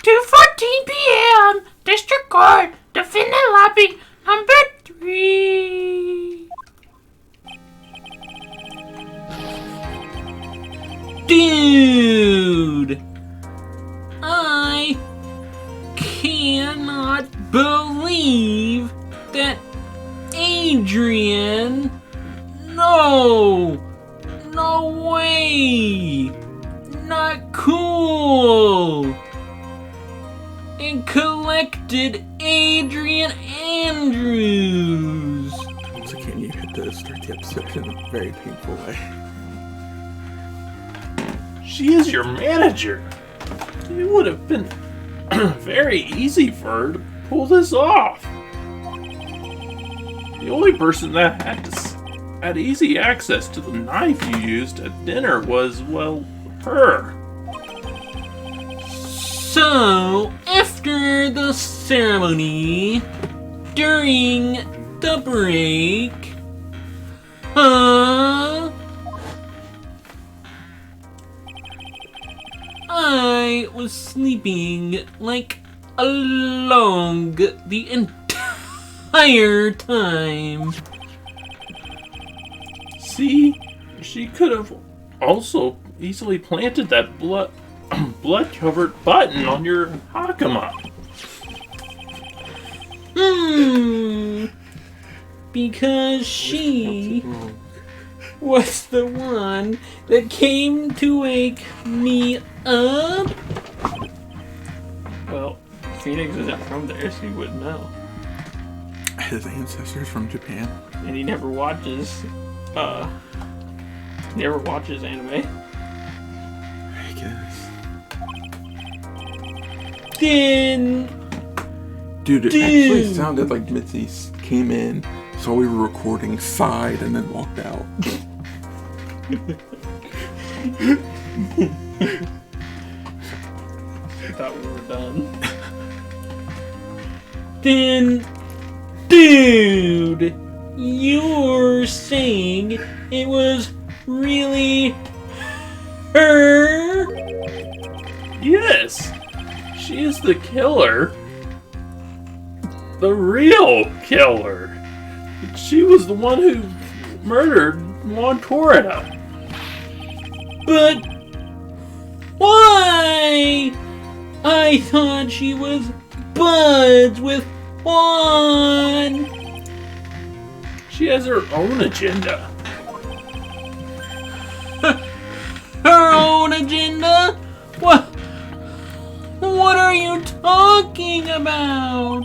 2:14 p.m. District Court, Defendant Lobby number 3. Dude! I cannot believe that Adrian... No way! Not cool! And collected Adrian Andrews! Once again, you hit the start the episode in a very painful way. She is your manager. It would have been very easy for her to pull this off. The only person that had easy access to the knife you used at dinner was, well, her. So, after the ceremony, during the break, I was sleeping like along the entire time. See, she could have also easily planted that blood-covered button on your Hakama. Because she was the one that came to wake me up. Well, Phoenix isn't from there, so he wouldn't know. His ancestors from Japan. And he never watches anime. I guess. Then... Dude, it actually sounded like Mitzi came in, saw we were recording, sighed, and then walked out. I thought we were done. Then... Dude! You're saying it was really her? Yes, she is the killer. The real killer. She was the one who murdered Juan Torreta. But why? I thought she was buds with Juan. She has her own agenda. Her own agenda? What are you talking about?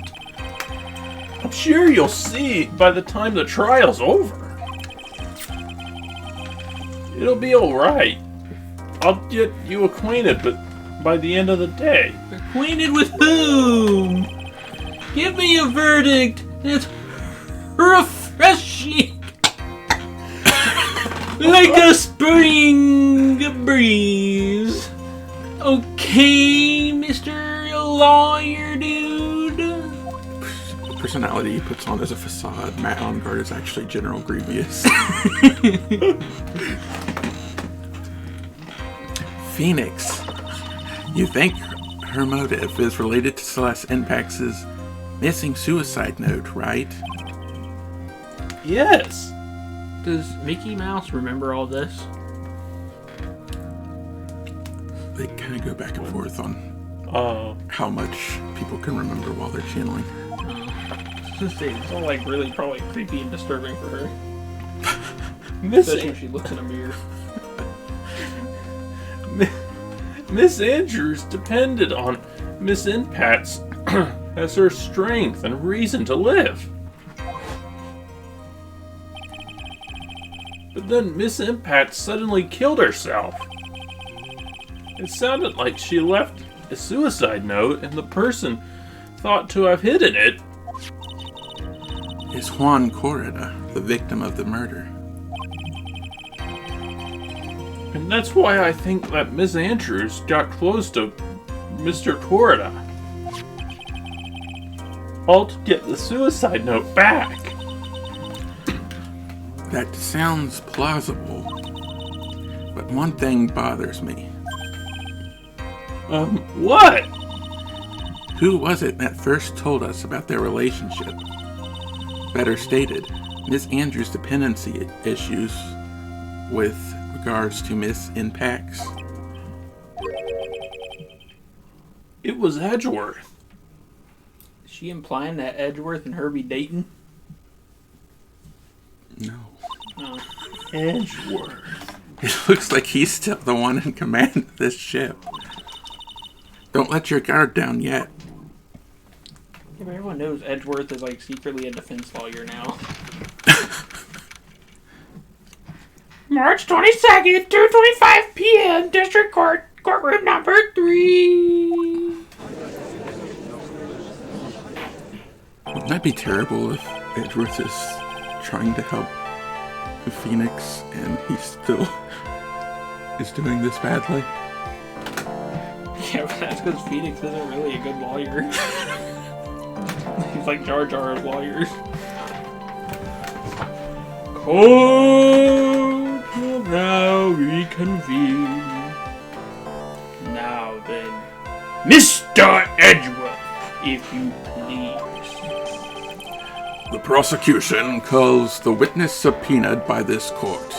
I'm sure you'll see by the time the trial's over. It'll be alright. I'll get you acquainted, but by the end of the day. Acquainted with whom? Give me a verdict that's refreshing. Like a spring breeze. Okay, Mr. Lawyer Dude? The personality he puts on as a facade, Matt on guard, is actually General Grievous. Phoenix, you think her motive is related to Celeste Impax's missing suicide note, right? Yes. Does Mickey Mouse remember all this? They kind of go back and forth on how much people can remember while they're channeling. It's all like really probably creepy and disturbing for her. Especially when she looks in a mirror. Miss Andrews depended on Miss Impats as her strength and reason to live. But then Miss Impats suddenly killed herself. It sounded like she left a suicide note and the person thought to have hidden it. Is Juan Corrida the victim of the murder? And that's why I think that Miss Andrews got close to Mr. Corrida. All to get the suicide note back. That sounds plausible, but one thing bothers me. What? Who was it that first told us about their relationship? Better stated, Miss Andrews' dependency issues with regards to Miss Impax. It was Edgeworth. Is she implying that Edgeworth and her be dating? No. Oh. Edgeworth. It looks like he's still the one in command of this ship. Don't let your guard down yet. Yeah, but everyone knows Edgeworth is like secretly a defense lawyer now. March 22nd, 2:25 p.m. District Court, courtroom number 3. Wouldn't that be terrible if Edgeworth is trying to help the Phoenix and he still is doing this badly? Yeah, but that's because Phoenix isn't really a good lawyer. He's like Jar Jar's lawyers. Court will now reconvene. Now then, Mr. Edgeworth, if you please. The prosecution calls the witness subpoenaed by this court.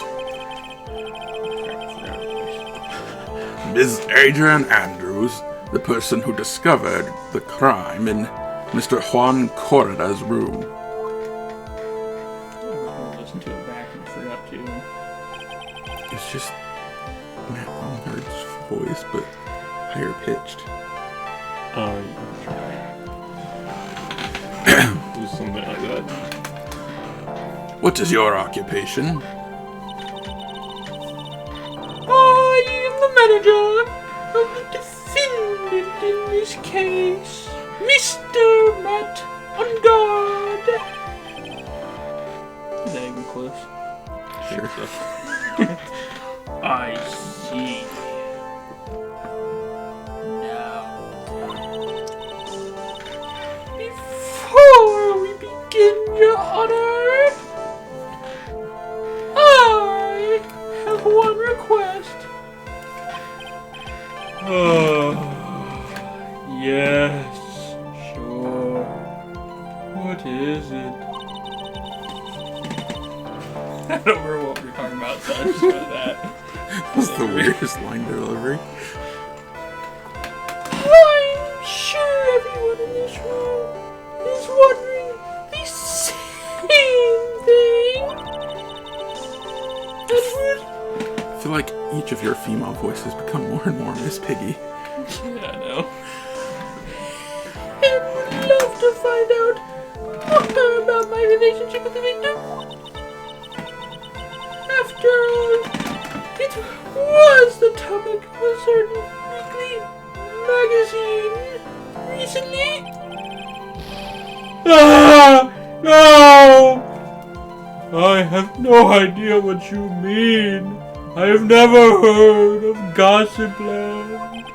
Ms. Adrian Andrews, the person who discovered the crime in Mr. Juan Corrida's room. I was gonna listen to it back and forgot to. It's just Matt Longard's voice, but higher pitched. Do something like that. What is your occupation? I am the manager of the defendant in this case, Mr. Matt Ungard. Is that even close? Sure. I see. Now, before we begin, Your Honor, I have one request. Yes, sure. What is it? I don't remember what we were talking about, so I just go to that. That was the weirdest line delivery. I'm sure everyone in this room is wondering the same thing. And would... I feel like each of your female voices become more and more Miss Piggy. Yeah, I know. And would love to find out more about my relationship with the victim. After all, it was the topic of a certain weekly magazine recently. No! I have no idea what you mean. I have never heard of Gossip Land.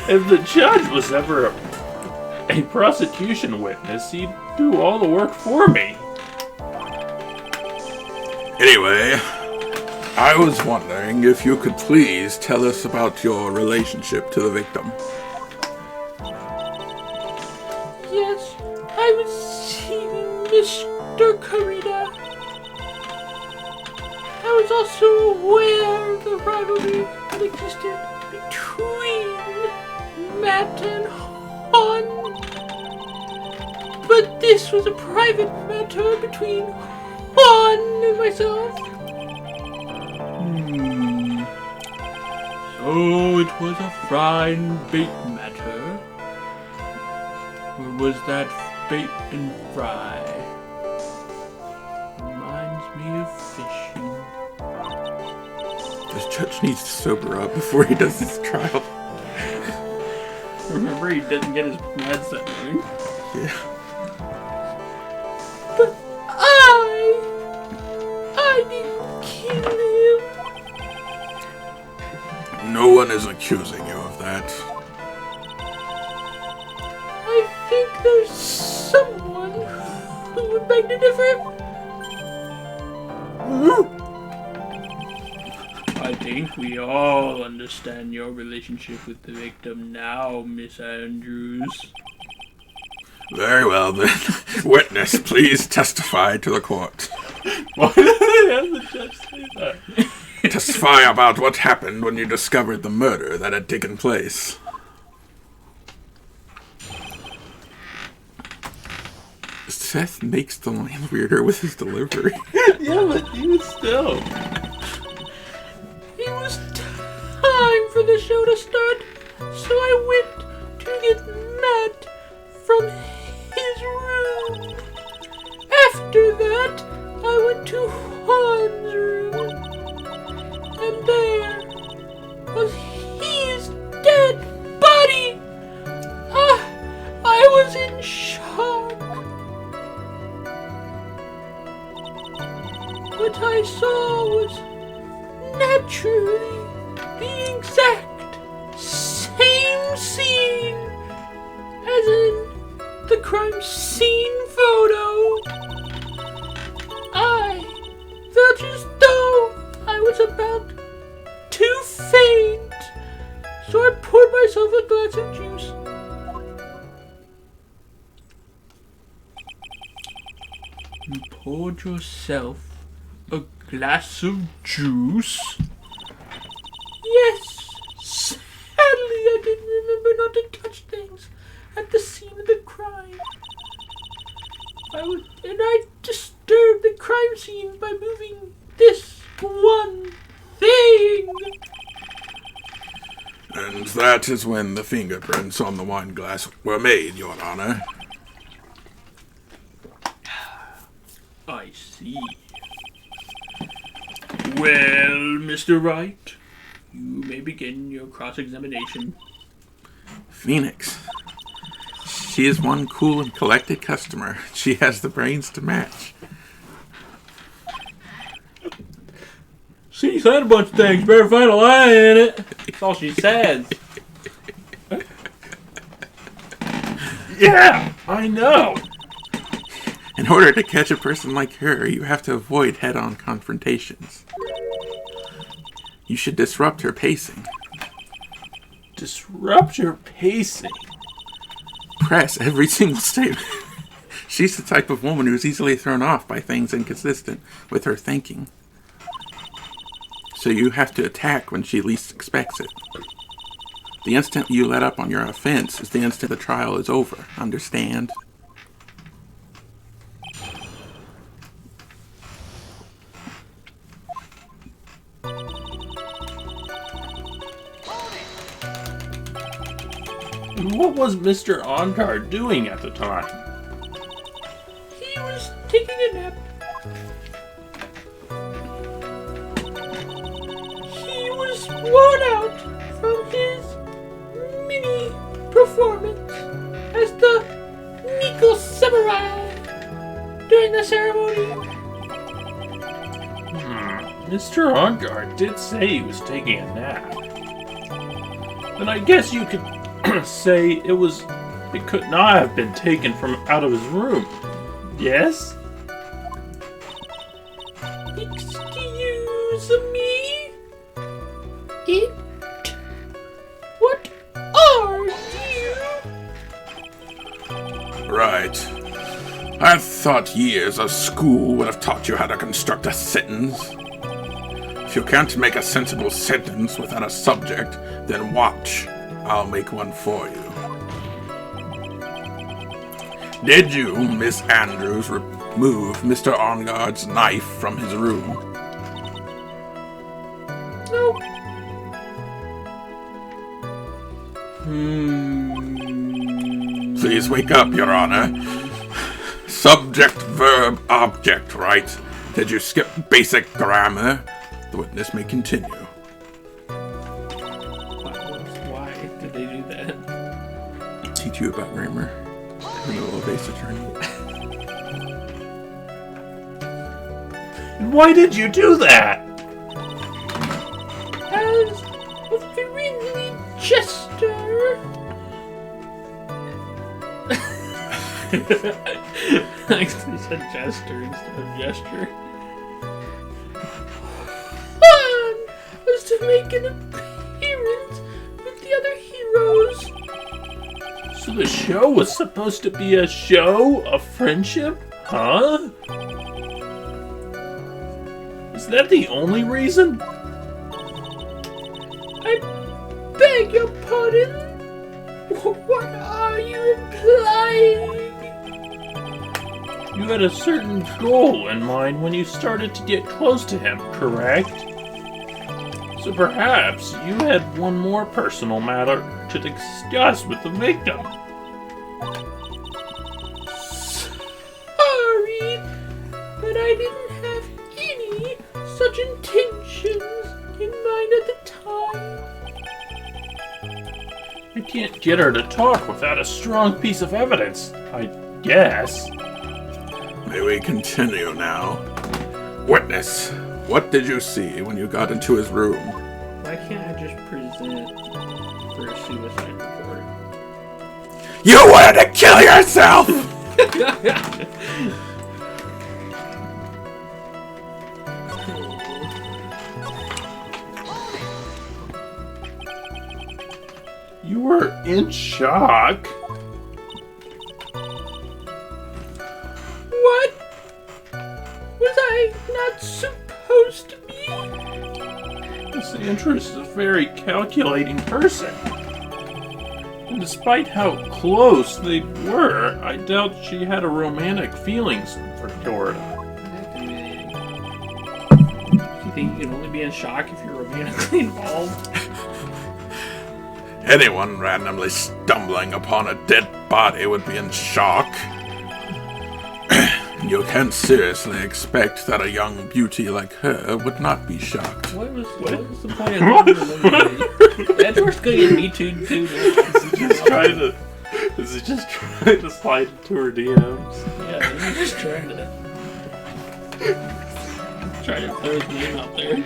If the judge was ever a prosecution witness, he'd do all the work for me. Anyway, I was wondering if you could please tell us about your relationship to the victim. Yes, I was seeing Mr. Corrida. I was also aware of the rivalry that existed between Matt and Han. But this was a private matter between Han and myself. So it was a frying bait matter? Or was that bait and fry? Reminds me of fishing. This judge needs to sober up before he does his trial. Remember, he didn't get his meds that morning. Yeah. But I didn't kill him. No one is accusing you of that. I think there's someone who would beg to differ. I think we all understand your relationship with the victim now, Miss Andrews. Very well, then. Witness, please testify to the court. Why did they have the judge say that? Testify about what happened when you discovered the murder that had taken place. Seth makes the line weirder with his delivery. Yeah, but even still. It was time for the show to start, so I went to get Matt from his room. After that, I went to Han's room, and there was his dead body. I was in shock. What I saw was naturally the exact same scene as in the crime scene photo. I felt as though I was about to faint, so I poured myself a glass of juice. You poured yourself a glass of juice? Yes. Sadly, I didn't remember not to touch things at the scene of the crime. I disturbed the crime scene by moving this one thing. And that is when the fingerprints on the wine glass were made, Your Honor. I see. Well, Mr. Wright, you may begin your cross-examination. Phoenix. She is one cool and collected customer. She has the brains to match. She said a bunch of things. Better find a lie in it. That's all she says. Yeah, I know. In order to catch a person like her, you have to avoid head-on confrontations. You should disrupt her pacing. Disrupt your pacing. Press every single statement. She's the type of woman who's easily thrown off by things inconsistent with her thinking. So you have to attack when she least expects it. The instant you let up on your offense is the instant the trial is over. Understand? What was Mr. Ongar doing at the time? He was taking a nap. He was worn out from his mini performance as the Miko Samurai during the ceremony. Mr. Ongar did say he was taking a nap. Then I guess you could say it could not have been taken from out of his room. Yes? Excuse me? What are you? Right. I thought years of school would have taught you how to construct a sentence. If you can't make a sensible sentence without a subject, then watch. I'll make one for you. Did you, Miss Andrews, remove Mr. Onguard's knife from his room? No. Please wake up, Your Honor. Subject, verb, object, right? Did you skip basic grammar? The witness may continue. Why did they do that? Teach you about grammar. Criminal base attorney. Why did you do that? As a friendly gesture. I said gesture instead of gesture. Was to to make an appearance with the other heroes. So the show was supposed to be a show of friendship? Huh? Is that the only reason? I beg your pardon? What are you implying? You had a certain goal in mind when you started to get close to him, correct? So perhaps you had one more personal matter to discuss with the victim. Sorry, but I didn't have any such intentions in mind at the time. I can't get her to talk without a strong piece of evidence, I guess. May we continue now? Witness, what did you see when you got into his room? Why can't I just present for a suicide report? You wanted to kill yourself! You were in shock? What? Was I not supposed to be? Sandra is a very calculating person. And despite how close they were, I doubt she had a romantic feelings for Dorota. You think you can only be in shock if you're romantically involved? Anyone randomly stumbling upon a dead body would be in shock. You can't seriously expect that a young beauty like her would not be shocked. What was the point of that door's gonna get me too. Is he just trying to slide into her DMs? Yeah, he's just trying to throw his name out there.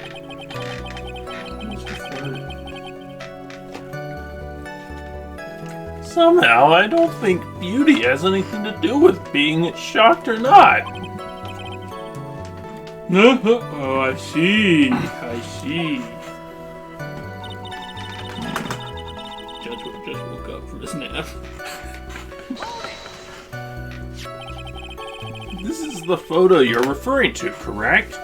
Somehow, I don't think beauty has anything to do with being shocked or not. Oh, I see. Judge just woke up from his nap. This is the photo you're referring to, correct?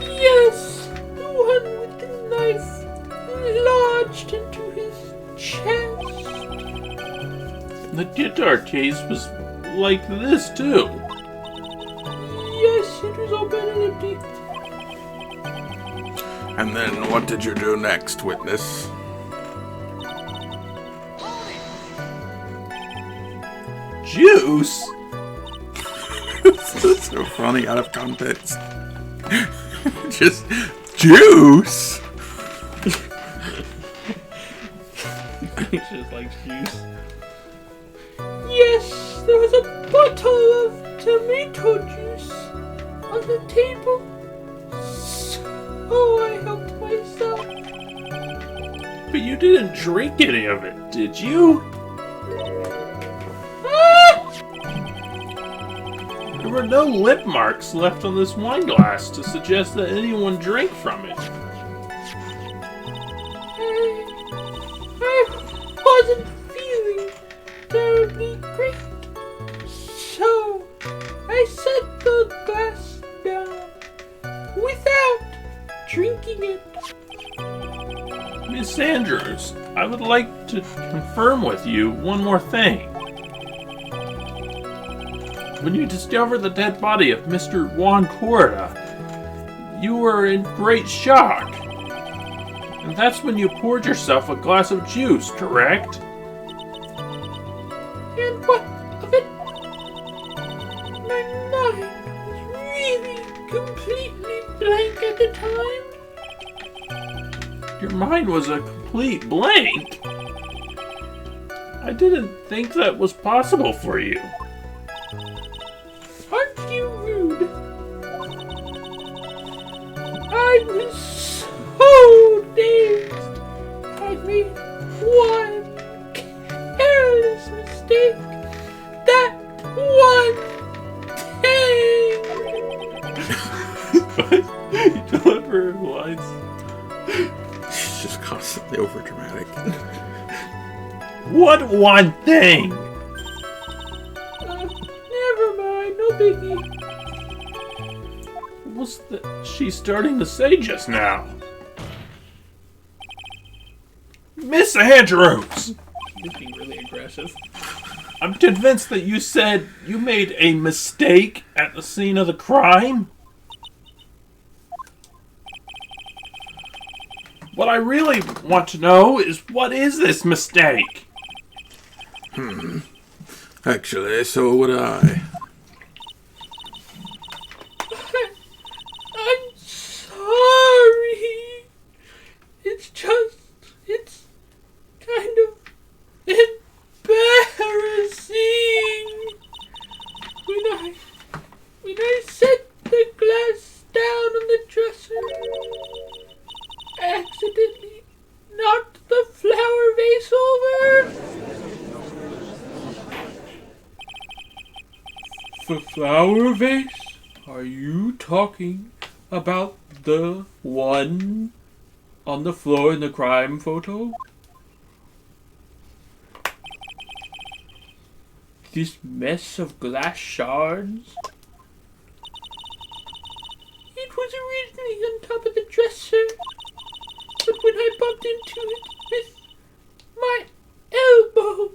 Yes, the one with the knife lodged into his chest. The guitar case was like this, too. Yes, it was open and empty. And then what did you do next, witness? Juice? That's so funny out of context. Just juice? He just likes juice. Yes, there was a bottle of tomato juice on the table, so I helped myself. But you didn't drink any of it, did you? There were no lip marks left on this wine glass to suggest that anyone drank from it. I wasn't feeling terribly great, so I set the glass down without drinking it. Miss Andrews, I would like to confirm with you one more thing. When you discovered the dead body of Mr. Juan Corda, you were in great shock. And that's when you poured yourself a glass of juice, correct? And what of it? My mind was really completely blank at the time. Your mind was a complete blank. I didn't think that was possible for you. Aren't you rude? I was so dazed. I made one careless mistake. That one thing. whatever it was. She's just constantly overdramatic. What one thing? Never mind, no biggie. What's that she's starting to say just now? Miss Andrews! You're being really aggressive. I'm convinced that you said you made a mistake at the scene of the crime. What I really want to know is, what is this mistake? Actually, so would I. I'm sorry. It's kind of embarrassing. When I set the glass down on the dresser, I accidentally knocked the flower vase over. Flower vase? Are you talking about the one on the floor in the crime photo? This mess of glass shards? It was originally on top of the dresser, but when I bumped into it with my elbow,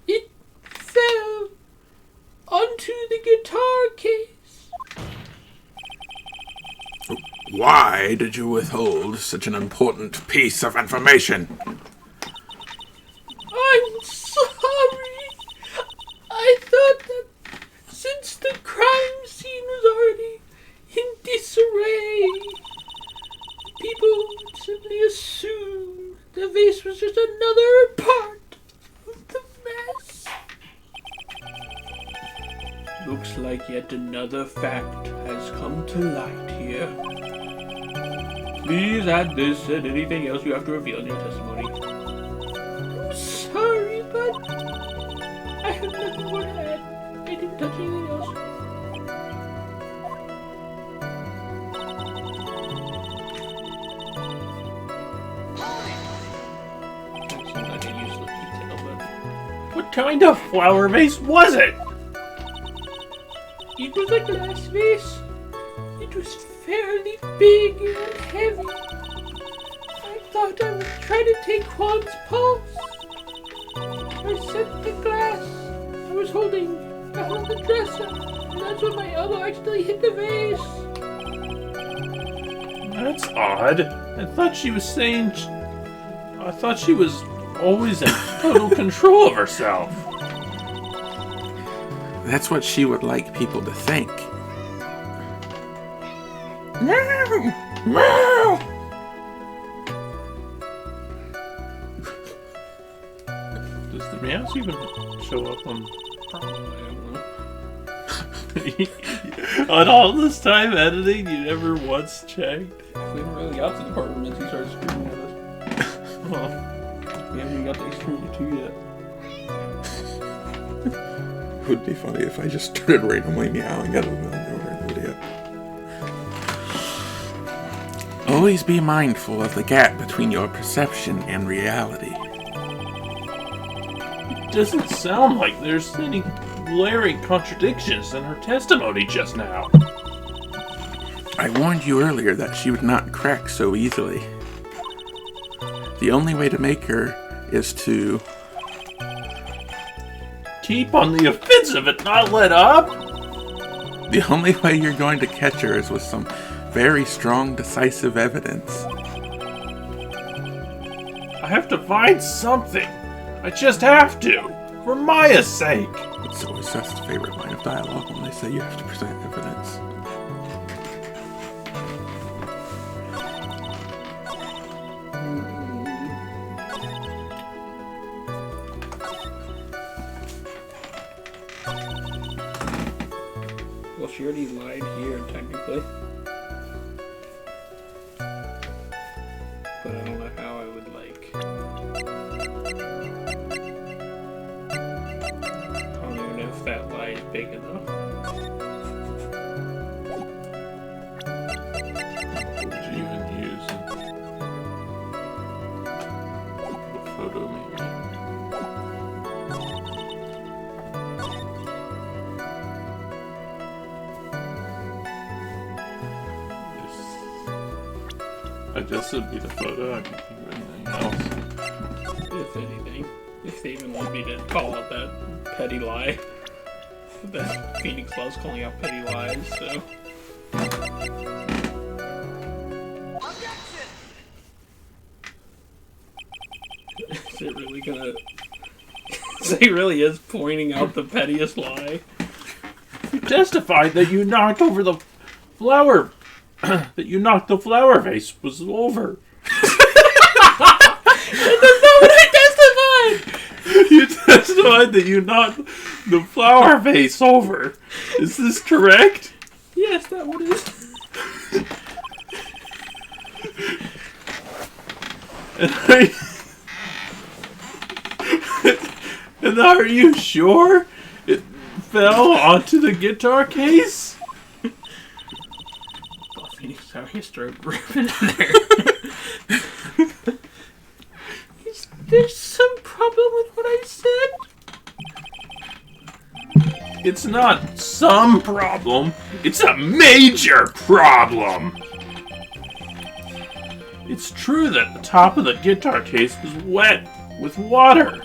it fell onto the guitar case. Why did you withhold such an important piece of information? I'm sorry. I thought that since the crime scene was already in disarray, people would simply assume the vase was just another part of the mess. Looks like yet another fact has come to light here. Please add this and anything else you have to reveal in your testimony. I'm sorry, but I have nothing more to add. I didn't touch anything else. That seemed like a useless detail, but What kind of flower vase was it? it was a glass vase. It was fairly big and heavy. I thought I would try to take Juan's pulse. I set the glass I was holding down on the dresser, and that's when my elbow accidentally hit the vase. That's odd. I thought she was always in total control of herself. That's what she would like people to think. Meow! Meow! Does the mouse even show up on... On all this time editing, you never once checked? We haven't really got to the part where Minty started screaming at us. Oh. We haven't even got to Extreme 2 yet. It would be funny if I just started randomly meowing at him over the video. Always be mindful of the gap between your perception and reality. It doesn't sound like there's any glaring contradictions in her testimony just now. I warned you earlier that she would not crack so easily. The only way to make her is to Keep on the offensive and not let up? The only way you're going to catch her is with some very strong, decisive evidence. I have to find something. I just have to. For Maya's sake. It's always Seth's favorite line of dialogue when they say you have to present evidence. Well, she already lied here, technically. But I don't know how I would, like... I don't even know if that lie is big enough. Would you even I guess it'd be the photo. I can't think of anything else. If anything. If they even want me to call out that petty lie. That Phoenix loves calling out petty lies, so. Is it really gonna... He really is pointing out the pettiest lie. You testified that you knocked over the flower... that you knocked the flower vase was over. That's not what I testified! You testified that you knocked the flower vase over. Is this correct? Yes, that one is. And are you sure it fell onto the guitar case? Oh, Phoenix having a stroke ripping in there. Is there some problem with what I said? It's not some problem. It's a major problem. It's true that the top of the guitar case was wet with water.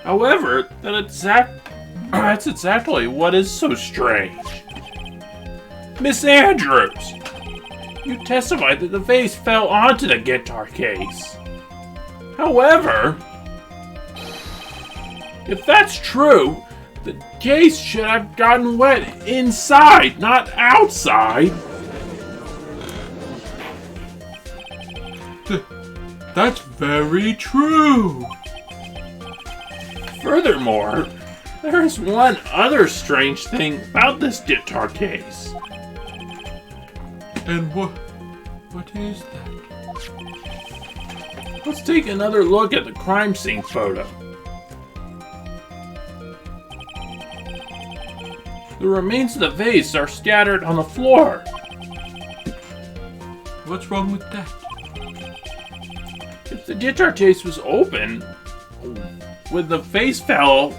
However, that's exactly what is so strange. Miss Andrews, you testified that the vase fell onto the guitar case. However, if that's true, the case should have gotten wet inside, not outside. That's very true. Furthermore, there is one other strange thing about this guitar case. And what is that? Let's take another look at the crime scene photo. The remains of the vase are scattered on the floor. What's wrong with that? If the guitar case was open, when the vase fell,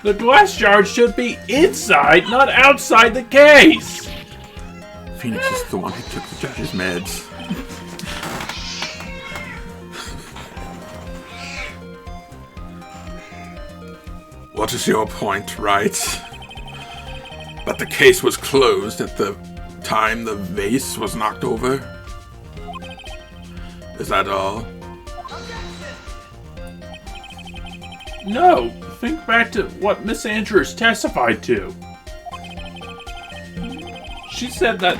the glass shards should be inside, not outside the case. Phoenix is the one who took the judge's meds. What is your point, Wright? That the case was closed at the time the vase was knocked over? Is that all? No, think back to what Miss Andrews testified to. She said that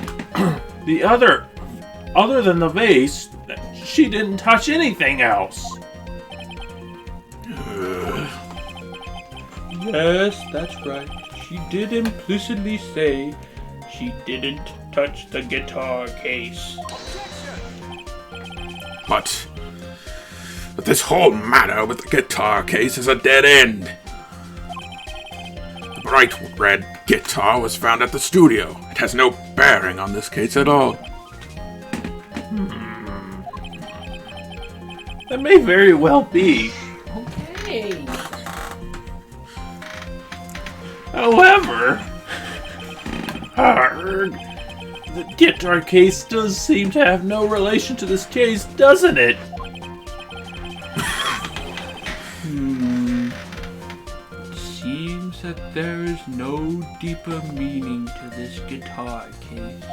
other than the vase, she didn't touch anything else. Yes, that's right. She did implicitly say she didn't touch the guitar case. But this whole matter with the guitar case is a dead end. The bright red guitar was found at the studio. It has no bearing on this case at all. That may very well be. Okay. However, the guitar case does seem to have no relation to this case, doesn't it? Seems that there is no deeper meaning to this guitar case.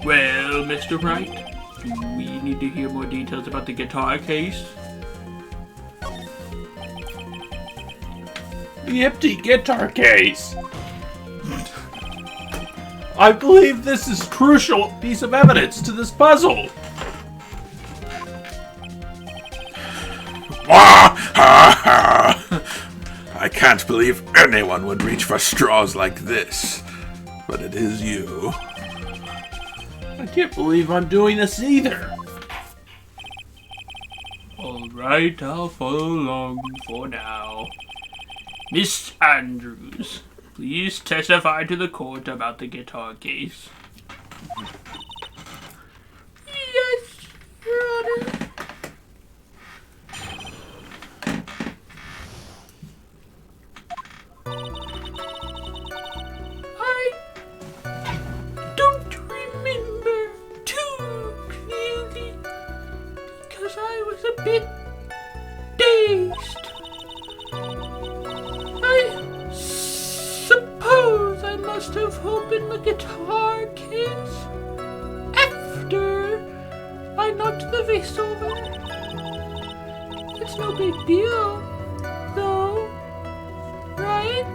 Well, Mr. Wright, do we need to hear more details about the guitar case? The empty guitar case. I believe this is a crucial piece of evidence to this puzzle. I can't believe anyone would reach for straws like this. But it is you. I can't believe I'm doing this either. Alright, I'll follow along for now. Miss Andrews, please testify to the court about the guitar case. Yes, Your Honor. I guitar case after I knocked the vase over. It's no big deal, though, right?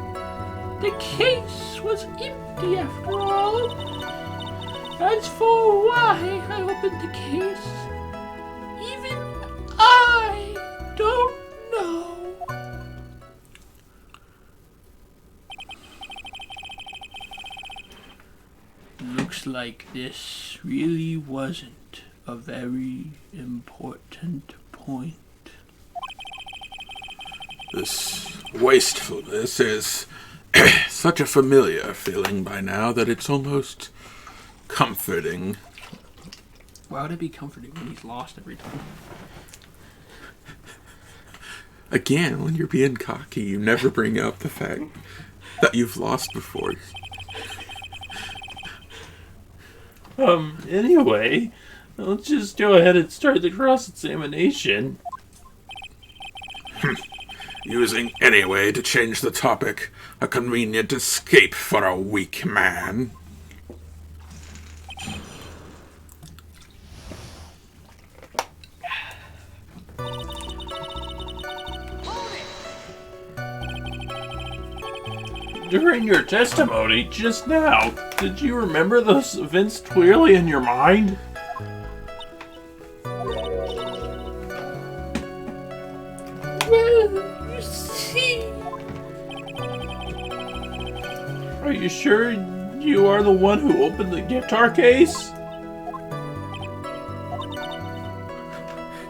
The case was empty after all. As for why I opened the case, even I don't know. Looks like this really wasn't a very important point. This wastefulness is such a familiar feeling by now that it's almost comforting. Why would it be comforting when he's lost every time? Again, when you're being cocky, you never bring up the fact that you've lost before. Anyway, let's just go ahead and start the cross-examination. Using any way to change the topic, a convenient escape for a weak man. During your testimony just now, did you remember those events clearly in your mind? Well, you see... Are you sure you are the one who opened the guitar case?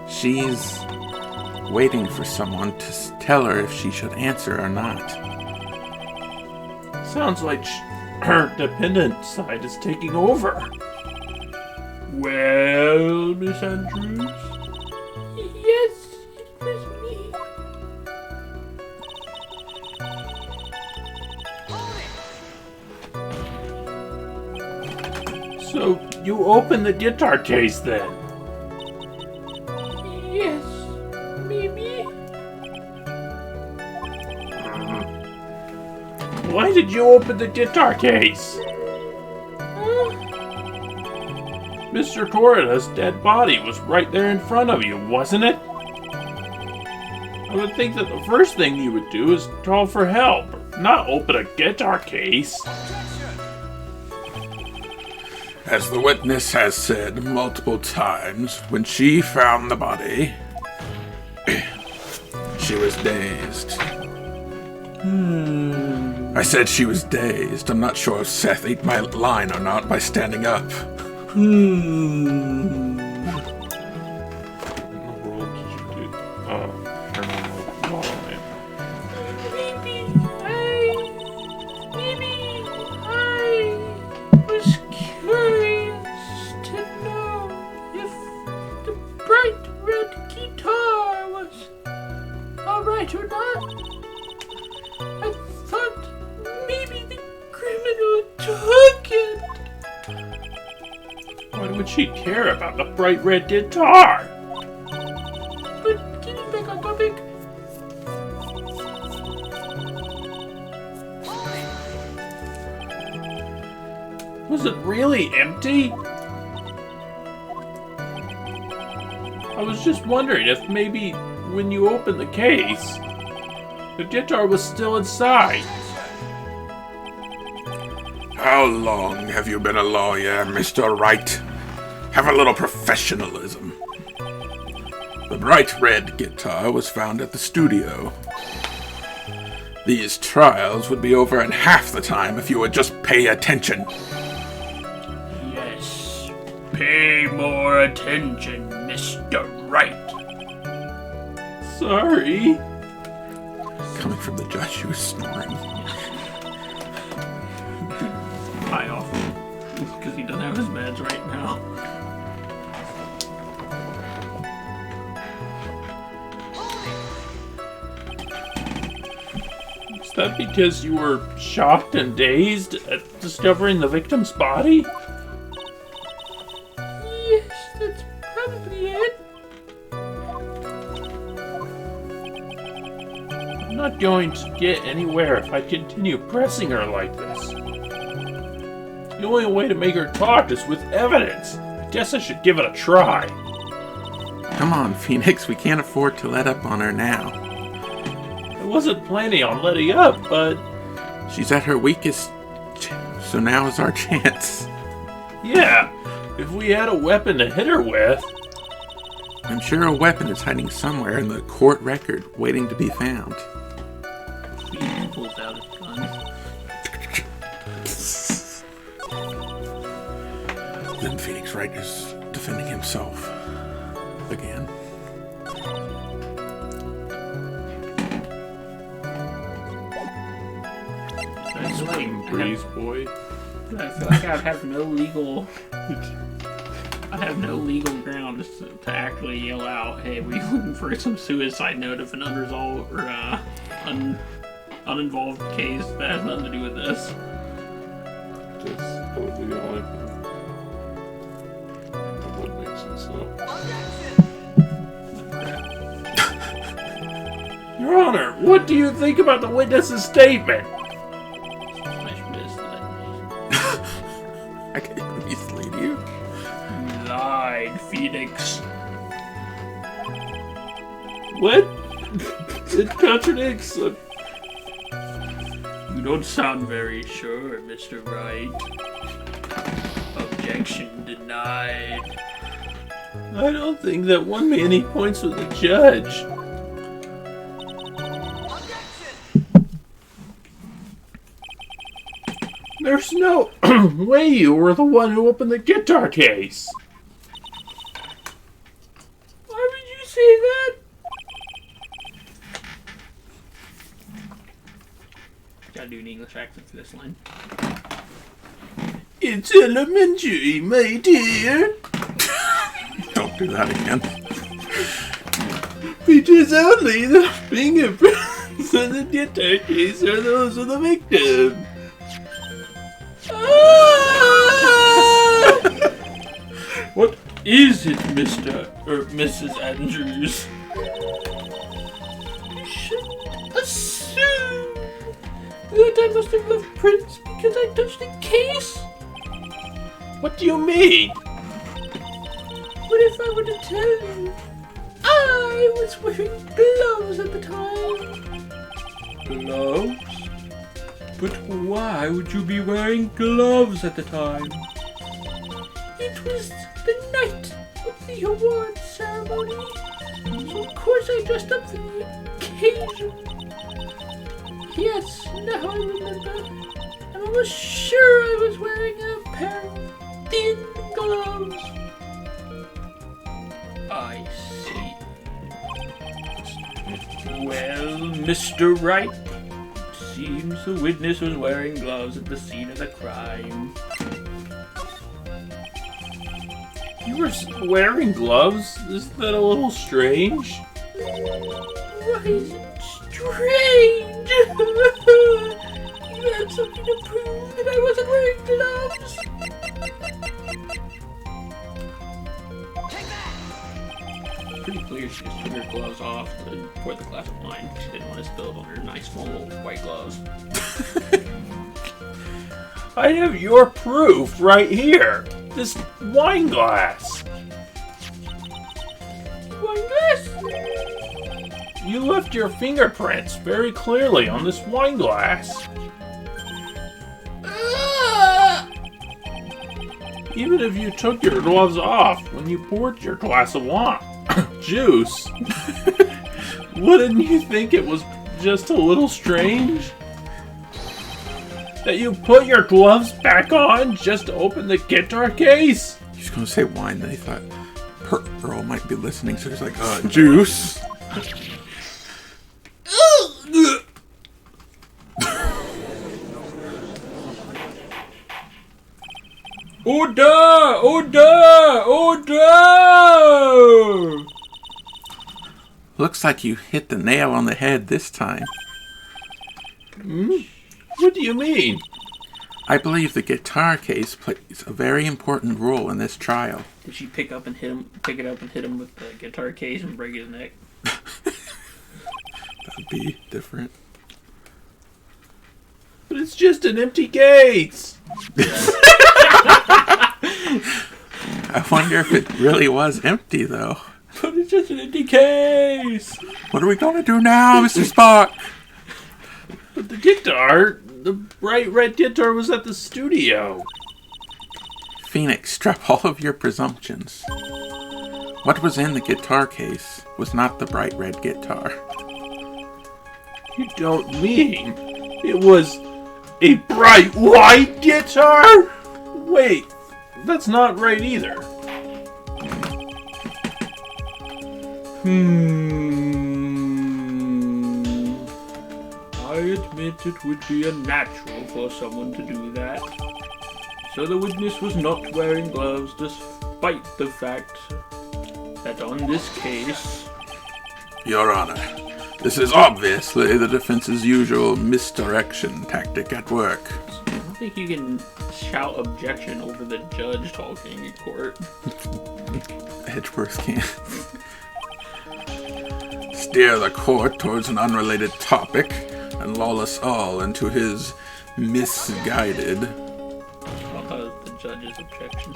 She's waiting for someone to tell her if she should answer or not. Sounds like her dependent side is taking over. Well, Miss Andrews? Yes, it was me. So you opened the guitar case then? Yes, maybe. Why did you open the guitar case? Mr. Corda's dead body was right there in front of you, wasn't it? I would think that the first thing you would do is call for help, not open a guitar case. As the witness has said multiple times, when she found the body, she was dazed. I said she was dazed. I'm not sure if Seth ate my line or not by standing up. In the world did you do? Maybe I was curious to know if the bright red guitar was alright or not. I thought maybe the criminal took it. Why would she care about the bright red guitar? But getting back on topic, Was it really empty? I was just wondering if maybe when you opened the case, the guitar was still inside. How long have you been a lawyer, Mr. Wright? Have a little professionalism. The bright red guitar was found at the studio. These trials would be over in half the time if you would just pay attention. yes, pay more attention, Mr. Wright. Sorry. Coming from the judge, she was snoring. High off because he doesn't have his meds right now. Is that because you were shocked and dazed at discovering the victim's body? Yes, that's probably it. I'm not going to get anywhere if I continue pressing her like this. The only way to make her talk is with evidence. I guess I should give it a try. Come on, Phoenix. We can't afford to let up on her now. I wasn't planning on letting up, but... She's at her weakest, so now is our chance. Yeah, if we had a weapon to hit her with... I'm sure a weapon is hiding somewhere in the court record, waiting to be found. He pulls out his gun. Then Phoenix Wright is defending himself. Again. Nice swing, Breeze Boy. I feel like I have no legal... I have no legal ground to actually yell out, hey, we looking for some suicide note of an unresolved or uninvolved case that has nothing to do with this. That would be the only thing. That would make sense, though. Your Honor, what do you think about the witness's statement? I missed that. I can't mislead you. Lied, Phoenix. What? It contradicts. You don't sound very sure, Mr. Wright. Objection denied. I don't think that one man he points with the judge. There's no way you were the one who opened the guitar case. Why would you say that? Gotta do an English accent for this line. It's elementary, my dear. Don't do that again. It is only the fingerprints on the guitar case are those of the victim. What is it, Mr. or Mrs. Andrews? You shouldn't assume that I must have left prints because I touched the case. What do you mean? What if I were to tell you I was wearing gloves at the time? Gloves? But why would you be wearing gloves at the time? It was the night of the award ceremony, so of course I dressed up for the occasion. Yes, now I remember. I'm almost sure I was wearing a pair of thin gloves. I see. Well, Mr. Wright, seems the witness was wearing gloves at the scene of the crime. You were wearing gloves? Isn't that a little strange? Why is it strange? You had something to prove that I wasn't wearing gloves. Pretty clear she just took her gloves off and poured the glass of wine. She didn't want to spill it on her nice small white gloves. I have your proof right here. This wine glass. Wine glass? You left your fingerprints very clearly on this wine glass. Even if you took your gloves off when you poured your glass of wine, juice, wouldn't you think it was just a little strange? That you put your gloves back on just to open the guitar case? He's gonna say wine, then he thought Earl might be listening, so he's like, juice. Order! Order! Order! Looks like you hit the nail on the head this time. What do you mean? I believe the guitar case plays a very important role in this trial. Did she pick it up and hit him with the guitar case and break his neck? That'd be different. But it's just an empty case. I wonder if it really was empty, though. But it's just an empty case. What are we going to do now, Mr. Spock? But the bright red guitar was at the studio. Phoenix, drop all of your presumptions. What was in the guitar case was not the bright red guitar. You don't mean it was a bright white guitar? Wait, that's not right either. I admit it would be unnatural for someone to do that. So the witness was not wearing gloves despite the fact that on this case... Your Honor, this is obviously the defense's usual misdirection tactic at work. I don't think you can shout objection over the judge talking in court. Edgeworth can't. Steer the court towards an unrelated topic and lull us all into his misguided... The judge's objection.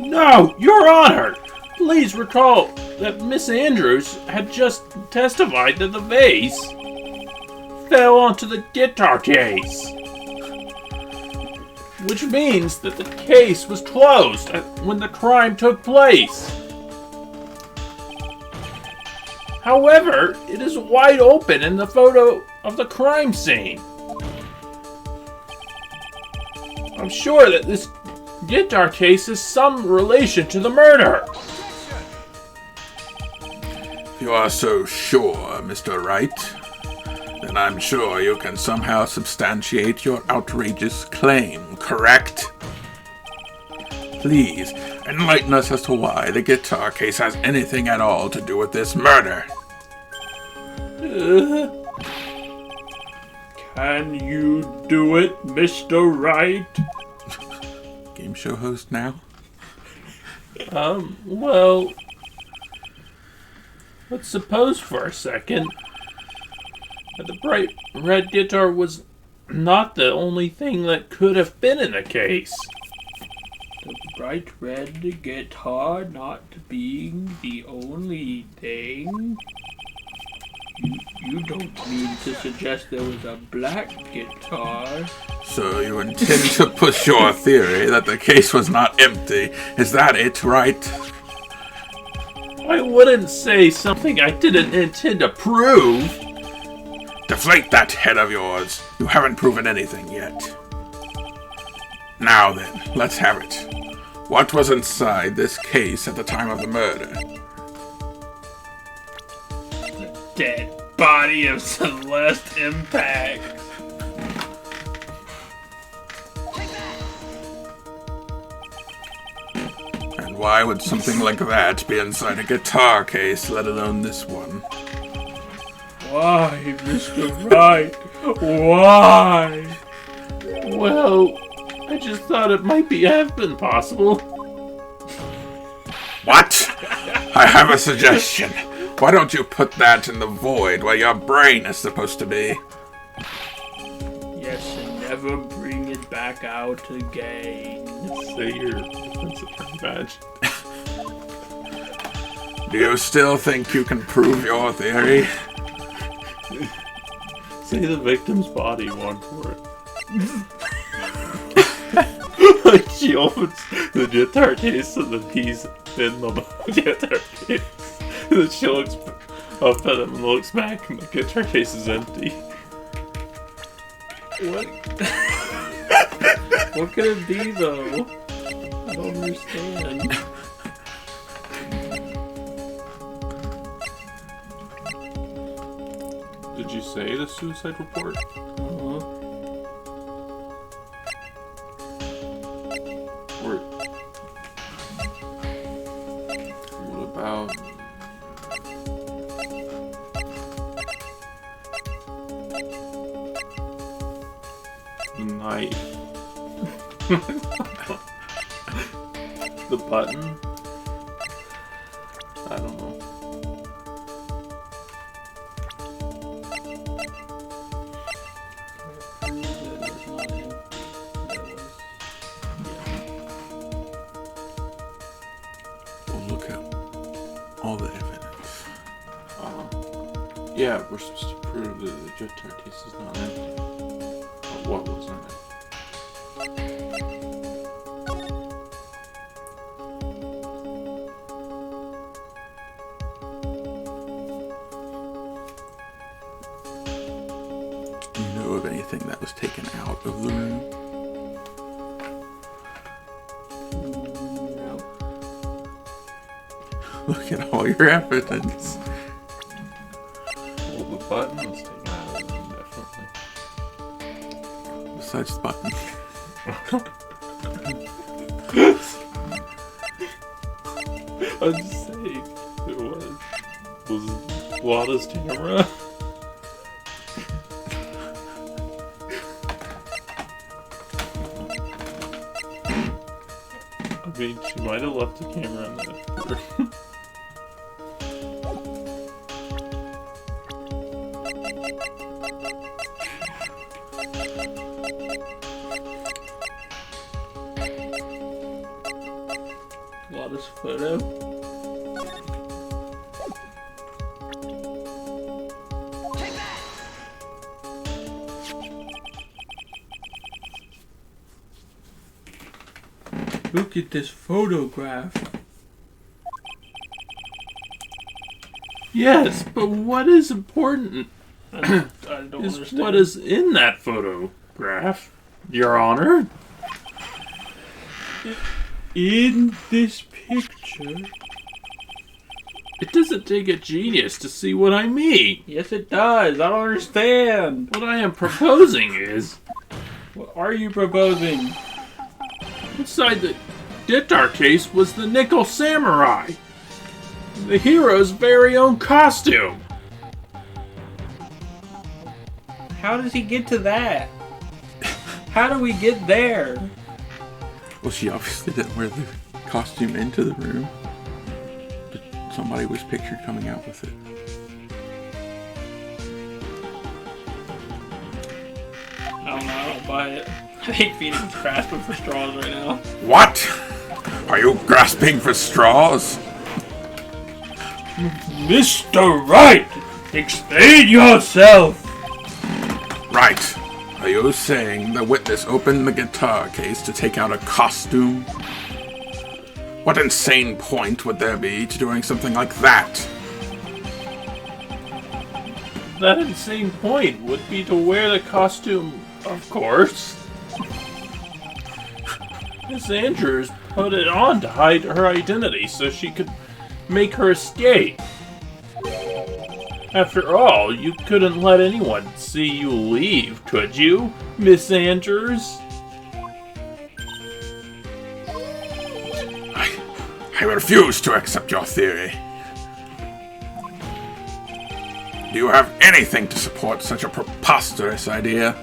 No, Your Honor! Please recall that Miss Andrews had just testified that the vase fell onto the guitar case. Which means that the case was closed when the crime took place. However, it is wide open in the photo of the crime scene. I'm sure that this guitar case has some relation to the murder. If you are so sure, Mr. Wright, then I'm sure you can somehow substantiate your outrageous claim, correct? Please, enlighten us as to why the guitar case has anything at all to do with this murder. Can you do it, Mr. Wright? Game show host now? Well, let's suppose for a second that the bright red guitar was not the only thing that could have been in the case. The bright red guitar not being the only thing? You don't mean to suggest there was a black guitar? So you intend to push your theory that the case was not empty. Is that it, Wright? I wouldn't say something I didn't intend to prove. Deflate that head of yours. You haven't proven anything yet. Now then, let's have it. What was inside this case at the time of the murder? The dead body of Celeste Impact. And why would something like that be inside a guitar case, let alone this one? Why, Mr. Wright? Why? Well, I just thought it might have been possible. What? I have a suggestion. Why don't you put that in the void where your brain is supposed to be? Yes, and never bring it back out again. Say your defense attorney badge. Do you still think you can prove your theory? Say the victim's body won for it. Like she opens the guitar case and then he's in the guitar case. And then she looks up at him and looks back and the guitar case is empty. What? What could it be, though? I don't understand. Did you say the suicide report? Or what about the knife? The button? I don't know. look at all the evidence. Yeah, we're supposed to prove that the guitar case is not empty. But what was in it? Do you know of anything that was taken out of the room? No. Look at all your evidence. Well, the button was taken out of the room, definitely. Besides the button. I'm just saying, it was Wada's camera. I mean, she might have left the camera in there. Wada's photo. Look at this photograph. Yes, but what is important I don't is understand. what is in that photograph, Your Honor. in this picture? It doesn't take a genius to see what I mean. Yes, it does. I don't understand. What I am proposing is, What are you proposing? inside the guitar case was the Nickel Samurai, the hero's very own costume. How does he get to that? How do we get there? Well, she obviously didn't wear the costume into the room. But somebody was pictured coming out with it. I don't know. I don't buy it. I think Phoenix is grasping for straws right now. What? Are you grasping for straws? Mr. Wright, explain yourself. Right. Are you saying the witness opened the guitar case to take out a costume? What insane point would there be to doing something like that? That insane point would be to wear the costume, of course. Miss Andrews put it on to hide her identity so she could make her escape. After all, you couldn't let anyone see you leave, could you, Miss Andrews? I refuse to accept your theory. Do you have anything to support such a preposterous idea?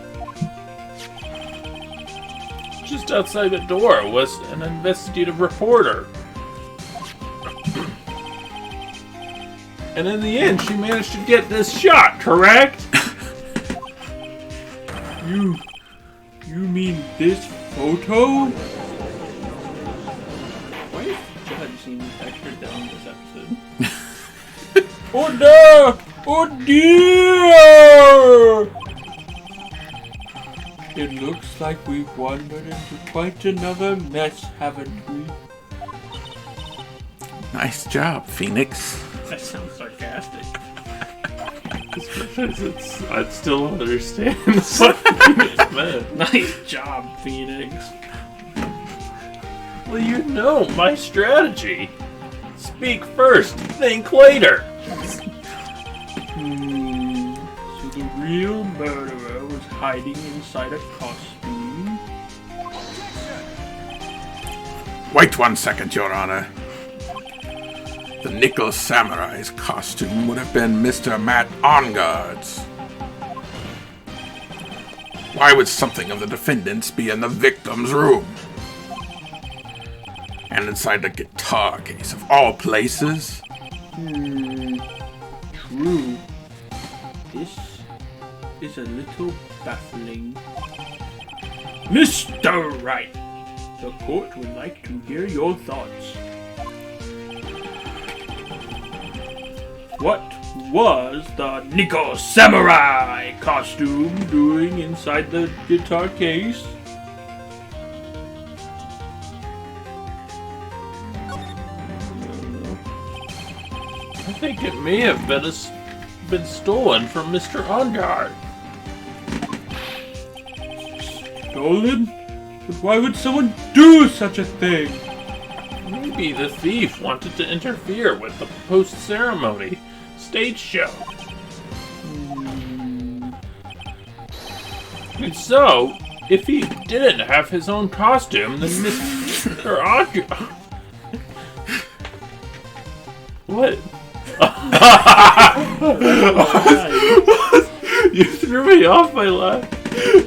Just outside the door was an investigative reporter. And in the end, she managed to get this shot, correct? You mean this photo? Why is Judge seems extra dumb this episode? Oh no! Oh dear! It looks like we've wandered into quite another mess, haven't we? Nice job, Phoenix. That sounds sarcastic. I still don't understand what it's meant. Nice job, Phoenix. Well, you know my strategy. Speak first, think later. So the real murderer was hiding inside a costume? Wait 1 second, Your Honor. The Nickel Samurai's costume would have been Mr. Matt Onguard's. Why would something of the defendant's be in the victim's room? And inside the guitar case, of all places? True. This is a little baffling. Mr. Wright, the court would like to hear your thoughts. What was the Nico Samurai costume doing inside the guitar case? I think it may have been stolen from Mr. Ongard. Stolen? But why would someone do such a thing? Maybe the thief wanted to interfere with the post-ceremony stage show. And so, if he didn't have his own costume, then Mr. Ongard... What? You threw me off my laugh.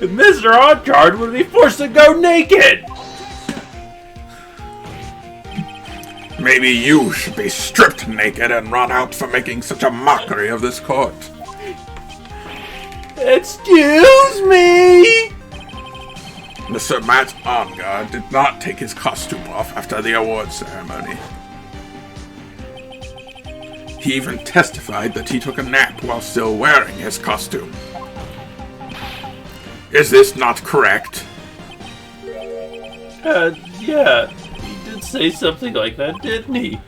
Mr. Ongard would be forced to go naked! Maybe you should be stripped naked and run out for making such a mockery of this court. Excuse me! Mr. Matt Ongard did not take his costume off after the award ceremony. He even testified that he took a nap while still wearing his costume. Is this not correct? Yeah. He did say something like that, didn't he?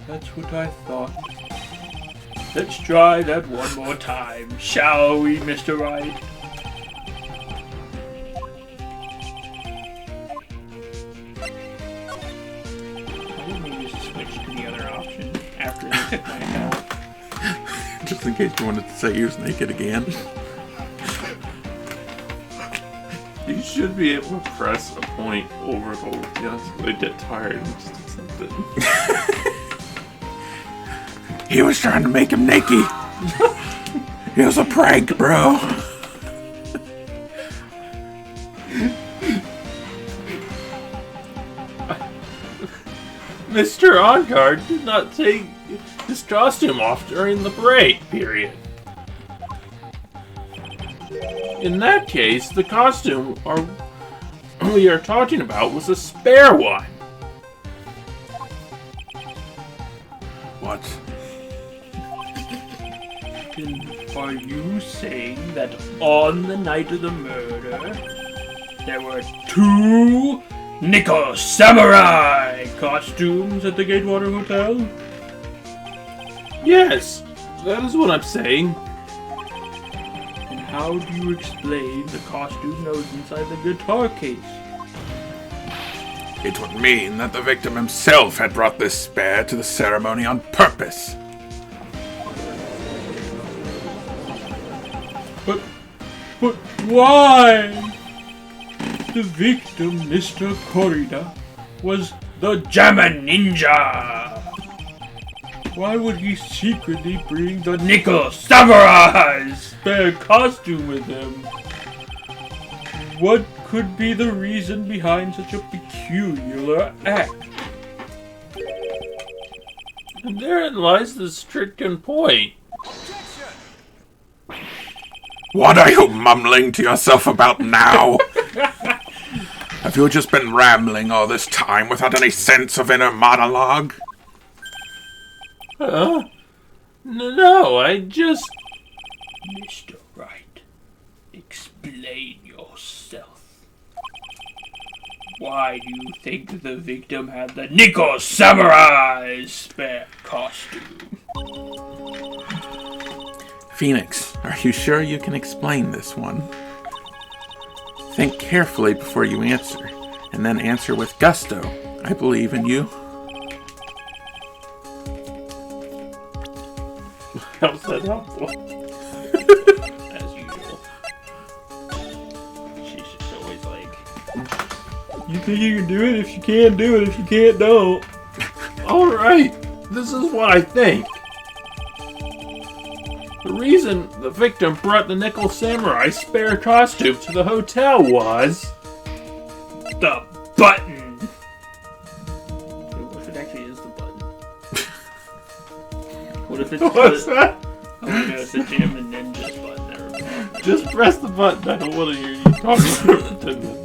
That's what I thought. Let's try that one more time, shall we, Mr. Wright? I didn't just switch to the other option after they took my account. Just in case you wanted to say he was naked again. You should be able to press a point over and over again so they get tired and just accept it. He was trying to make him naked. It was a prank, bro. Mr. Ongard did not take his costume off during the break period. In that case, the costume we are talking about was a spare one. What? Are you saying that on the night of the murder, there were 2 Nico Samurai costumes at the Gatewater Hotel? Yes, that is what I'm saying. And how do you explain the costume that was inside the guitar case? It would mean that the victim himself had brought this spare to the ceremony on purpose. But why? The victim, Mr. Corrida, was the Jammin Ninja. Why would he secretly bring the Nico Samurai's spare costume with him? What could be the reason behind such a peculiar act? And therein lies the stricken point. What are you mumbling to yourself about now? Have you just been rambling all this time without any sense of inner monologue? Huh? No, I just... Mr. Wright, explain yourself. Why do you think the victim had the Nico Samurai's spare costume? Phoenix, are you sure you can explain this one? Think carefully before you answer, and then answer with gusto. I believe in you. How's that helpful? As usual. She's just always like, you think you can do it? If you can, do it. If you can't, don't. Alright, this is what I think. The reason the victim brought the Nickel Samurai spare costume to the hotel was... the button! What if it actually is the button? What if it's What's that? Oh my god, it's the Jammin Ninja's button. Never mind. Just press the button. I don't want to hear you talk for 10 minutes.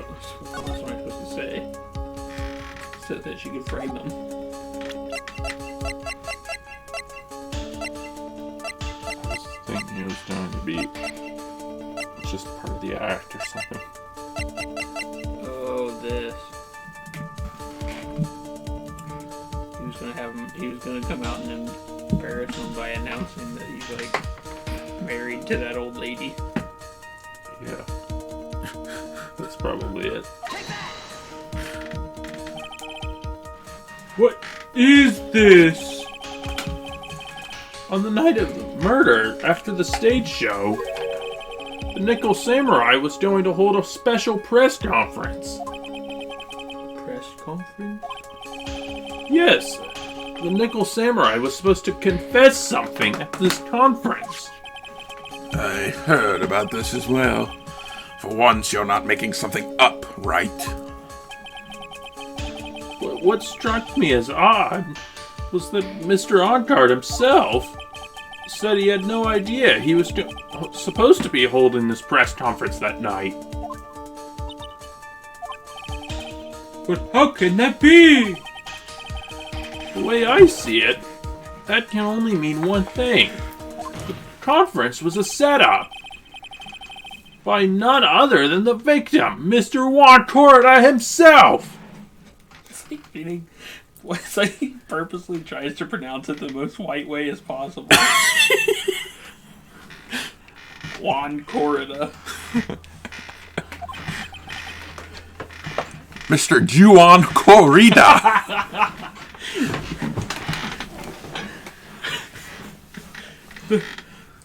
What else am I supposed to say? So that she could frame them. I was thinking it was going to be just part of the act or something. Oh, this. He was gonna come out and embarrass him by announcing that he's like married to that old lady. Yeah. That's probably it. What is this? On the night of the murder, after the stage show, the Nickel Samurai was going to hold a special press conference. Press conference? Yes, the Nickel Samurai was supposed to confess something at this conference. I heard about this as well. For once, you're not making something up, Wright. What struck me as odd was that Mr. Oddguard himself said he had no idea he was supposed to be holding this press conference that night. But how can that be? The way I see it, that can only mean one thing. The conference was a setup by none other than the victim, Mr. Juan Corrida himself. It's like he purposely tries to pronounce it the most white way as possible. Juan Corrida. Mr. Juan Corrida.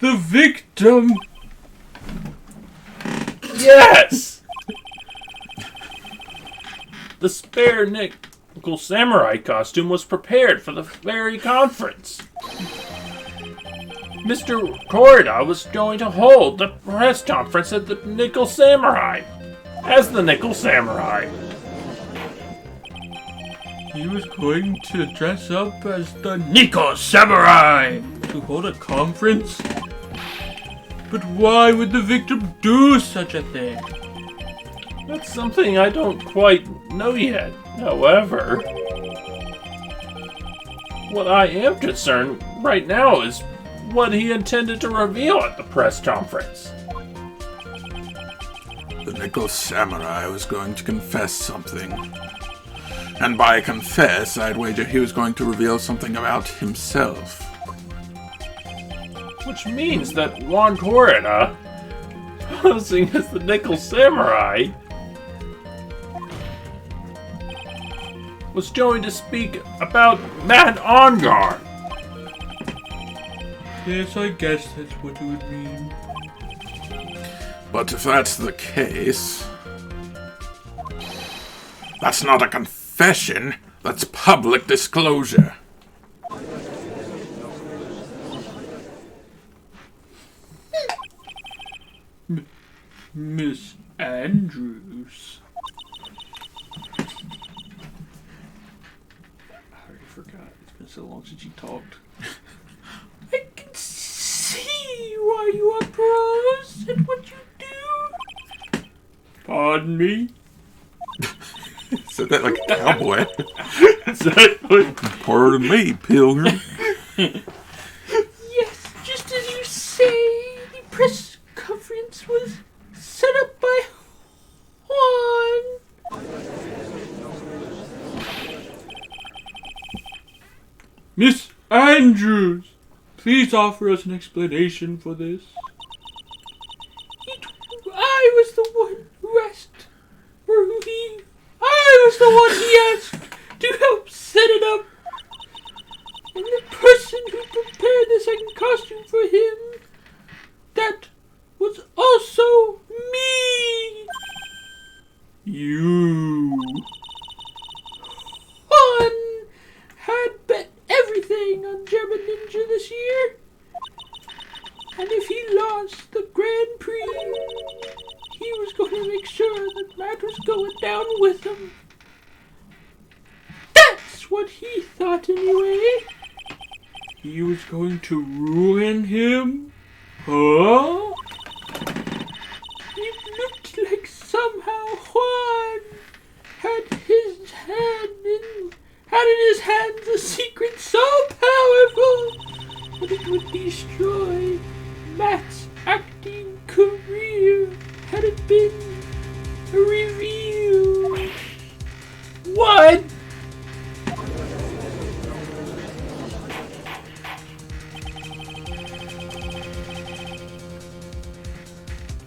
The victim. Yes! The spare Nickel Samurai costume was prepared for the very conference. Mr. Corrida was going to hold the press conference at the Nickel Samurai. As the Nickel Samurai. He was going to dress up as the Nickel Samurai to hold a conference? But why would the victim do such a thing? That's something I don't quite know yet. However, what I am concerned right now is what he intended to reveal at the press conference. The Nickel Samurai was going to confess something. And by confess, I'd wager he was going to reveal something about himself. Which means that Juan Corrida, posing as the Nickel Samurai, was going to speak about Matt Ongar. Yes, I guess that's what it would mean. But if that's the case, that's not a confession, that's public disclosure. Miss Andrews. I already forgot. It's been so long since you talked. I can see why you are pros at what you do. Pardon me? Said that like a cowboy. Exactly. Pardon me, pilgrim. Yes, just as you say, the press conference was set up by Juan. Miss Andrews, please offer us an explanation for this. I was the one who asked I was the one he asked to help set it up. And the person who prepared the second costume for him, that was also me. You. Juan had bet everything on German Ninja this year. And if he lost the Grand Prix, he was going to make sure that Matt was going down with him. That's what he thought anyway. He was going to ruin him? Huh? It looked like somehow Juan Review. What?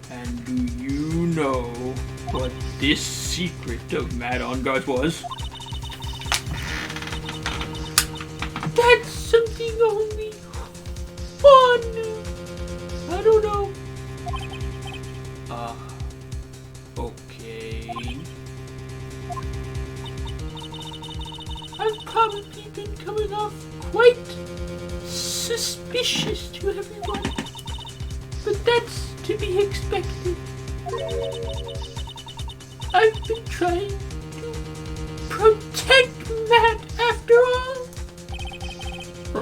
And do you know what this secret of Mad on Guards was? That's something only one. I don't know. Okay. I've probably been coming off quite suspicious to everyone, but that's to be expected. I've been trying to protect Matt after all.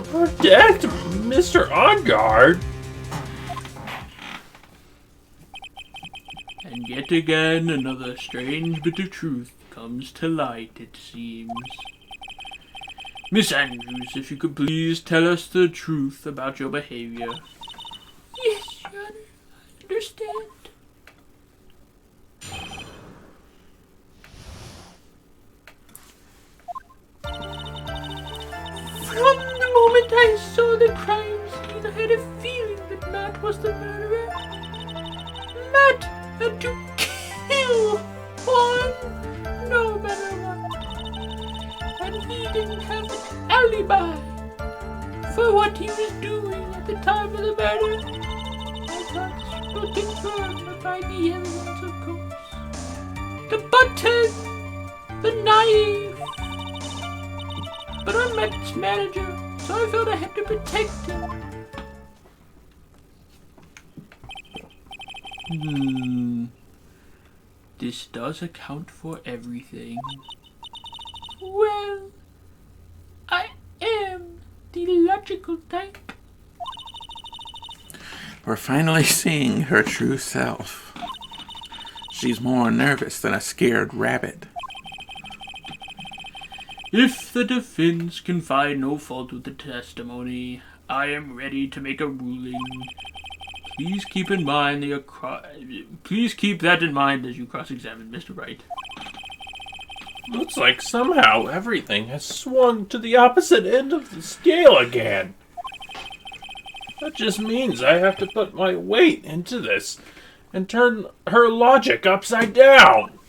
Protect Mr. On Guard? And yet again, another strange bit of truth comes to light, it seems. Miss Andrews, if you could please tell us the truth about your behavior. Yes, Your Honor, I understand. From the moment I saw the crime scene, I had a feeling that Matt was the murderer. Matt had to kill Juan, no matter what. And he didn't have an alibi for what he was doing at the time of the murder. My thoughts were confirmed by the evidence, of course. The button, the knife. But I'm Matt's manager, so I felt I had to protect him. This does account for everything. Well, I am the logical type. We're finally seeing her true self. She's more nervous than a scared rabbit. If the defense can find no fault with the testimony, I am ready to make a ruling. Please keep that in mind as you cross-examine Mr. Wright. Looks like somehow everything has swung to the opposite end of the scale again. That just means I have to put my weight into this and turn her logic upside down.